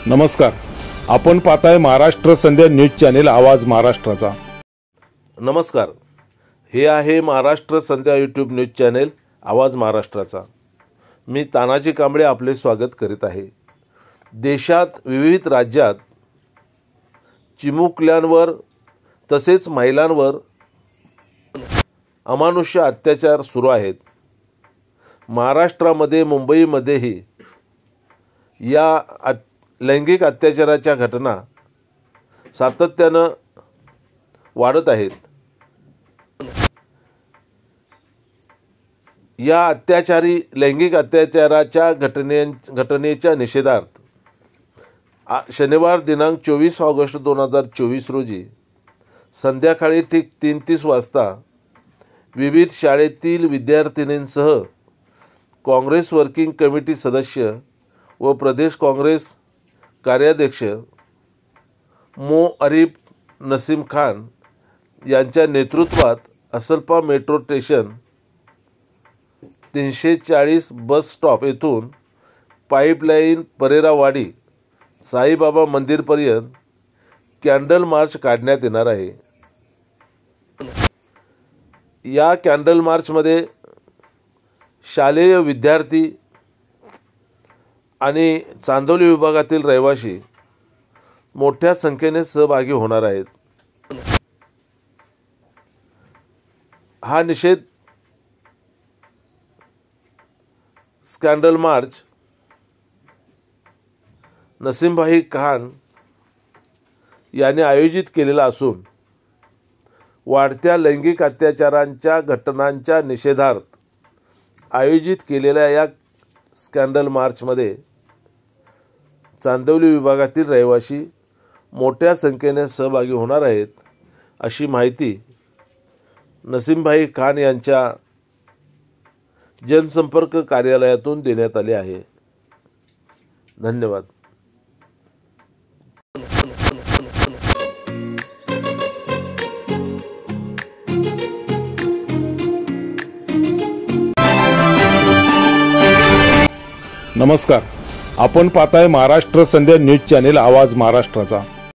नमस्कार, आपण पाहताय महाराष्ट्र संध्या न्यूज चॅनेल आवाज महाराष्ट्राचा। नमस्कार, हे आहे महाराष्ट्र संध्या यूट्यूब न्यूज चॅनेल आवाज महाराष्ट्राचा। मी तानाजी कांबळे आपले स्वागत करीत आहे। देशात विविध राज्यात चिमुकल्यांवर तसेच महिलांवर अमानुष्य अत्याचार सुरू आहेत। महाराष्ट्रामध्ये मुंबईमध्येही या लैंगिक अत्याचाराच्या घटना सातत्याने वाढत आहेत। या लैंगिक अत्याचाराच्या घटनेच्या निषेधार्थ शनिवार दिनांक 24 ऑगस्ट 2024 रोजी संध्याकाळी ठीक 3:30 वाजता विविध शाळेतील विद्यार्थिनींसह काँग्रेस वर्किंग कमिटी सदस्य व प्रदेश काँग्रेस कार्याध्यक्ष मो अरीफ नसीम खान यांच्या नेतृत्वात असलपा मेट्रो स्टेशन 340 बस स्टॉप येथून पाईपलाईन परेरावाडी साईबाबा मंदिरपर्यंत कॅन्डल मार्च काढण्यात येणार आहे। या कॅन्डल मार्चमध्ये शालेय विद्यार्थी आणि चांदोली विभागातील रहिवासी मोठ्या संख्येने सहभागी होणार आहेत। हा निषेध कॅन्डल मार्च नसीमभाई खान यांनी आयोजित केलेला असून वाढत्या लैंगिक अत्याचारांच्या घटनांच्या निषेधार्थ आयोजित केलेल्या या कॅन्डल मार्चमध्ये चांदोली विभागातील रहिवासी मोठ्या संख्येने सहभागी होणार आहेत, अशी माहिती नसीमभाई खान यांच्या जनसंपर्क कार्यालयातून देण्यात आली आहे। धन्यवाद। नमस्कार, आपण पाहताय महाराष्ट्र संध्या न्यूज चॅनेल आवाज महाराष्ट्राचा।